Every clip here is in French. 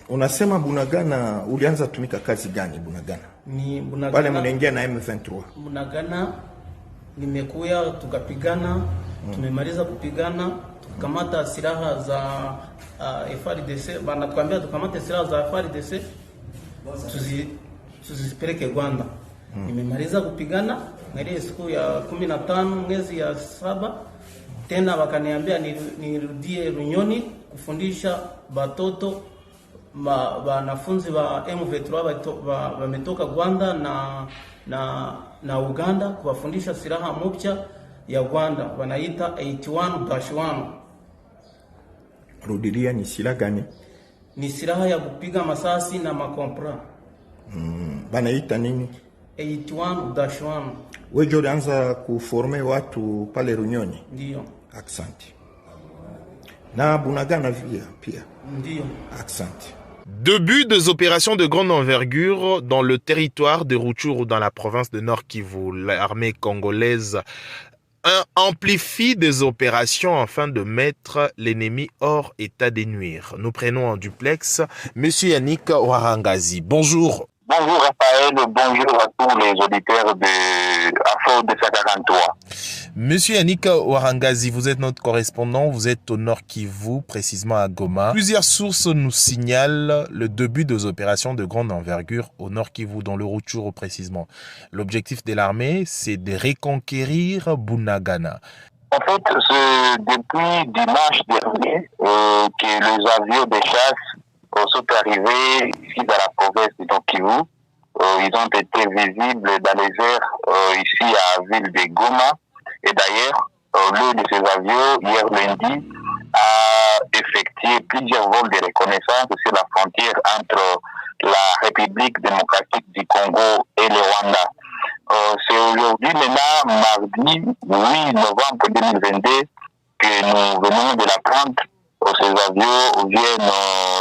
Unasema Bunagana ulianza tumika kazi gani Bunagana? Ni Bunagana. Pale mnaingia na M23. Bunagana nimekuya tukapigana, tumemaliza kupigana, tukamata silaha za FARDC, bana tukamwambia tukamata silaha za FARDC tuzipeleke Rwanda. Nimemaliza kupigana na ile siku ya 15 mwezi ya 7 tena wakaniambia nirudie Runyoni kufundisha batoto wanafunzi wa M23 wametoka Rwanda na Uganda kuwafundisha silaha mpya ya Rwanda wanaita 81-1. Rudilia, ni silaha gani? Ni silaha ya kupiga masasi na makompra. Banaita nini? 81-1. Wewe ndio ulianza kuforme watu pale Runyoni? Ndio. Asante. Na Bunagana pia? Ndio. Asante. Début des opérations de grande envergure dans le territoire de Rutshuru dans la province de Nord Kivu. L'armée congolaise amplifie des opérations afin de mettre l'ennemi hors état de nuire. Nous prenons en duplex Monsieur Yannick Warangazi. Bonjour. Bonjour Raphaël, bonjour à tous les auditeurs de Afro 243. Monsieur Yannick Warangazi, vous êtes notre correspondant, vous êtes au Nord Kivu, précisément à Goma. Plusieurs sources nous signalent le début des opérations de grande envergure au Nord Kivu, dans le Rutshuru précisément. L'objectif de l'armée, c'est de reconquérir Bunagana. En fait, c'est depuis dimanche dernier que les avions de chasse sont arrivés ici dans la province de Nord Kivu. Ils ont été visibles dans les airs ici à la ville de Goma. Et d'ailleurs, l'un de ces avions, hier lundi, a effectué plusieurs vols de reconnaissance sur la frontière entre la République démocratique du Congo et le Rwanda. C'est aujourd'hui, maintenant, mardi 8 novembre 2022, que nous venons de l'apprendre. Ces avions viennent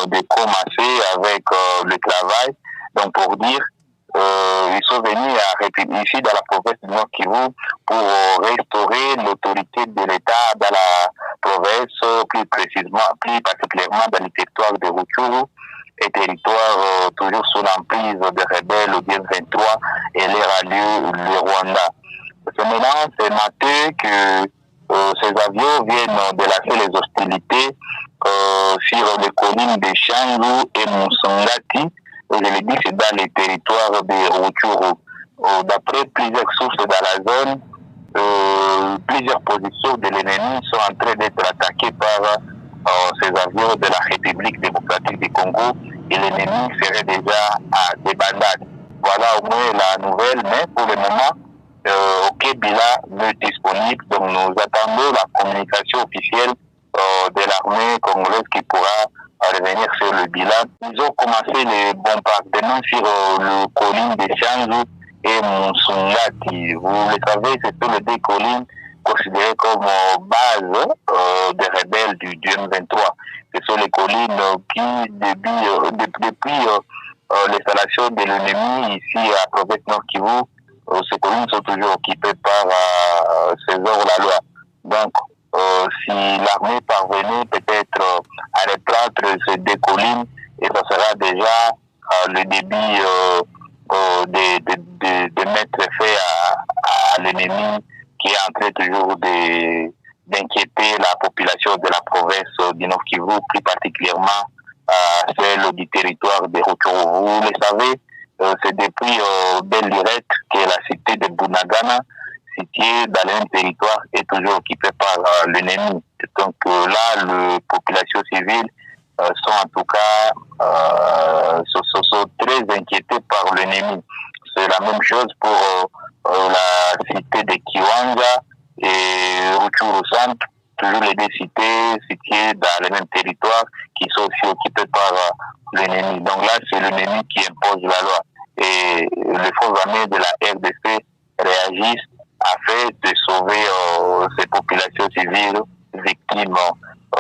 de commencer avec le travail. Donc, pour dire, ils sont venus ici dans la province du Nord Kivu pour restaurer l'autorité de l'État dans la province, plus particulièrement dans le territoire de Rutshuru, et territoire toujours sous l'emprise des rebelles du M23 et leur allié le Rwanda. C'est maintenant, ce matin que ces avions viennent de lasser les hostilités sur les collines de Shangu et Musongati. Je le dis, c'est dans les territoires de Rutshuru. D'après plusieurs sources dans la zone, plusieurs positions de l'ennemi sont en train d'être attaquées par ces avions de la République démocratique du Congo, et l'ennemi serait déjà à des bandades. Voilà au moins la nouvelle, mais pour le moment, aucun bilan n'est disponible. Donc nous attendons la communication officielle de l'armée congolaise qui pourra revenir sur le bilan. Ils ont commencé les bombardements sur le colline de Shangu et Musongati. Vous le savez, c'est tous les deux collines considérées comme base des rebelles du M23. Ce sont les collines qui, depuis l'installation de l'ennemi ici à la province Nord Kivu, ces collines sont toujours occupées par César-la-Loi. Donc, si l'armée parvenait peut-être à reprendre ces deux collines, et ça sera déjà le début de mettre fait à l'ennemi qui est en train toujours d'inquiéter la population de la province du Nord Kivu, plus particulièrement celle du territoire de Rutshuru. Vous le savez, c'est depuis Belle Lurette que la cité de Bunagana, située dans le même territoire, est toujours occupée par l'ennemi. Donc là, les populations civiles sont en tout cas sont très inquiétées par l'ennemi. C'est la même chose pour la cité de Kiwanja et Rutshuru Centre, toujours les deux cités situées dans le même territoire qui sont aussi occupées par l'ennemi. Donc là, c'est l'ennemi qui impose la loi. Et les forces armées de la RDC réagissent afin de sauver ces populations civiles victimes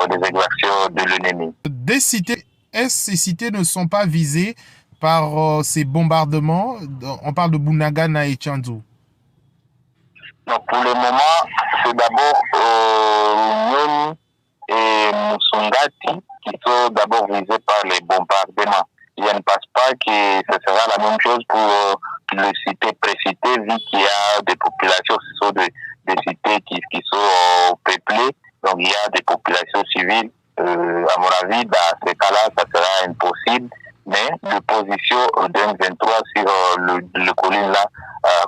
des exactions de l'ennemi. Des cités, est-ce ces cités ne sont pas visées par ces bombardements? On parle de Bunagana et Tchanzu. Donc pour le moment, c'est d'abord Nyoni et Musongati qui sont d'abord visés par les bombardements. Je ne pense pas que ce sera la même chose pour le cité précité, vu qu'il y a des populations, ce sont des cités qui sont peuplées, donc il y a des populations civiles. À mon avis, dans ces cas-là, ça sera impossible. Mais l'opposition d'un 23 sur le colline là,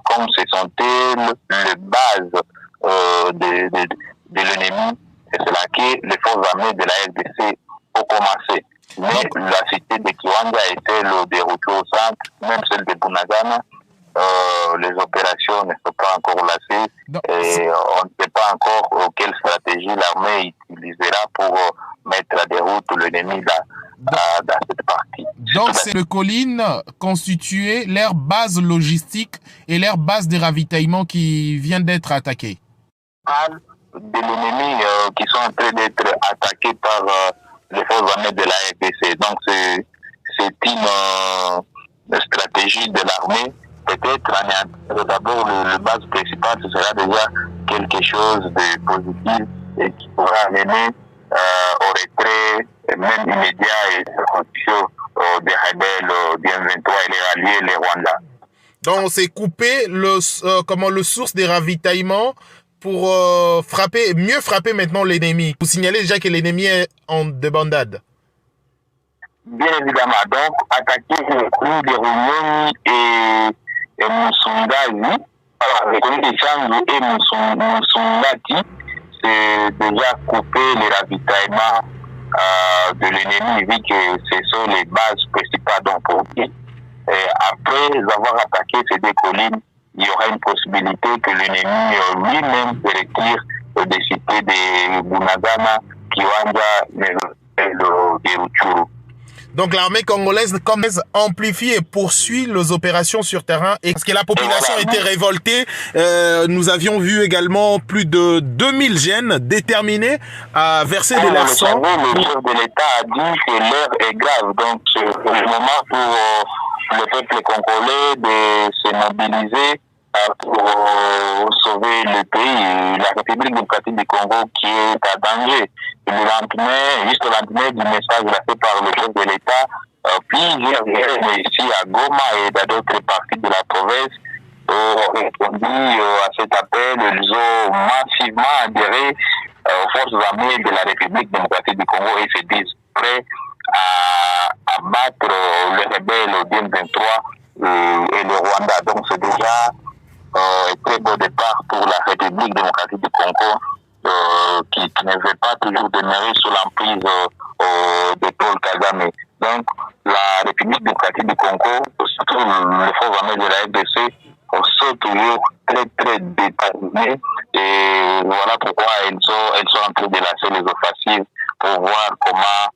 comme ce sont les bases de l'ennemi, c'est là que les forces armées de la RDC ont commencé. Mais la cité de Kiwanja était le déroulé au centre, même celle de Bunagana. Les opérations ne sont pas encore lancées et on ne sait pas encore quelle stratégie l'armée utilisera pour mettre à déroute l'ennemi dans cette partie. Donc c'est le colline constitué leur base logistique et leur base de ravitaillement qui vient d'être attaquée. De l'ennemi qui sont en train d'être attaqués par les forces armées de la RDC. Donc c'est une stratégie de l'armée. Peut-être d'abord le base principale, ce sera déjà quelque chose de positif et qui pourra amener au retrait, même immédiat et construction des rebelles du M23 et les alliés, les Rwandais. Donc c'est couper le source des ravitaillements pour mieux frapper maintenant l'ennemi. Vous signalez déjà que l'ennemi est en débandade. Bien évidemment, donc attaquer le coup de Réunion et Moussundagi, le colline de Changi et Moussundagi, c'est déjà couper les ravitaillements de l'ennemi, vu que ce sont les bases principales donc pour lui. Après avoir attaqué ces deux collines, il y aura une possibilité que l'ennemi lui-même se retire des cités de Bunagana, Kiwanja et Rutshuru. Donc l'armée congolaise amplifie et poursuit les opérations sur terrain. Et parce que la population était révoltée, nous avions vu également plus de 2000 jeunes déterminés à verser de leur sang. Le chef de l'État a dit que l'heure est grave. Donc c'est le moment pour le peuple congolais de se mobiliser pour sauver le pays, la République démocratique du Congo qui est à danger. Juste le lendemain du message lancé par le chef de l'État, plusieurs jeunes ici à Goma et dans d'autres parties de la province ont répondu à cet appel. Ils ont massivement adhéré aux forces armées de la République démocratique du Congo et se disent prêts à battre les rebelles au DM23 et le Rwanda. Donc c'est déjà un très beau départ pour la République démocratique du Congo qui ne veut pas toujours demeurer sous l'emprise de Paul Kagame. Donc la République démocratique du Congo, surtout les forces armées de la RDC, sont toujours très très déterminées et voilà pourquoi elles sont en train de lancer les offensives pour voir comment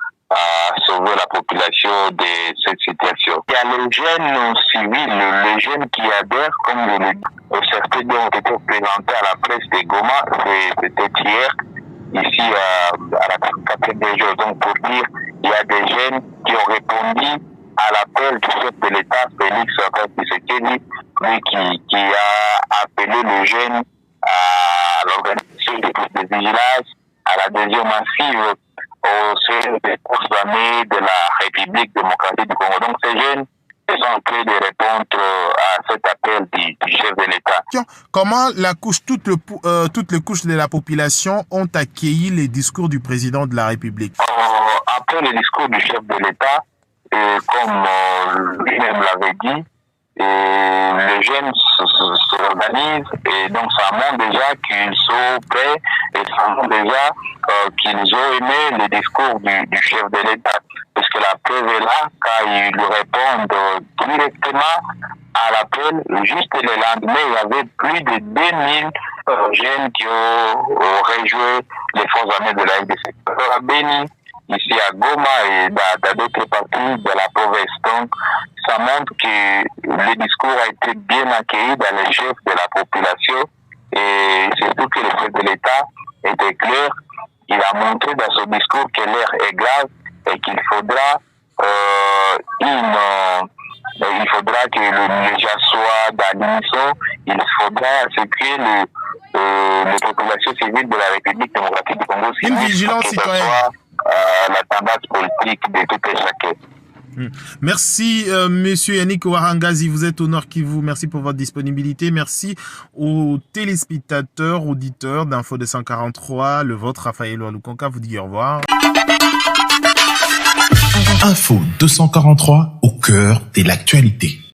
sauver la population de cette situation. Il y a les jeunes civils, les jeunes qui adhèrent, comme je l'ai dit, certains ont été présentés à la presse de Goma, c'était hier, ici à la 4e région. Donc pour dire, il y a des jeunes qui ont répondu à l'appel du chef de l'État, Félix Tshisekedi, lui qui a appelé les jeunes à l'organisation de vigilance, à l'adhésion massive au sein des forces armées de la République démocratique du Congo. Donc ces jeunes sont en train de répondre à cet appel du chef de l'État. Comment toutes les couches de la population ont accueilli les discours du président de la République? Après le discours du chef de l'État, comme lui-même l'avait dit, les jeunes s'organisent et donc ça montre déjà qu'ils sont prêts et ça montre déjà qu'ils ont aimé le discours du chef de l'État. Parce que la preuve est là, quand ils lui répondent directement à l'appel, juste le lendemain, il y avait plus de 2000 jeunes qui ont rejoint les forces armées de la RDC. À Beni, ici à Goma et dans d'autres parties de la province. Donc, ça montre que le discours a été bien accueilli dans les chefs de la population et surtout que le chef de l'État était clair. Il a montré dans son discours que l'heure est grave et qu'il faudra que les gens soient dans l'unisson. Il faudra ce que les populations civiles de la République démocratique du Congo une vigilance citoyenne. la tendance politique de tout et chacun. Merci, monsieur Yannick Ouarangazi, vous êtes au Nord Kivu. Merci pour votre disponibilité. Merci aux téléspectateurs, auditeurs d'Info 243. Le vôtre, Raphaël Oualukonka, vous dit au revoir. Info 243, au cœur de l'actualité.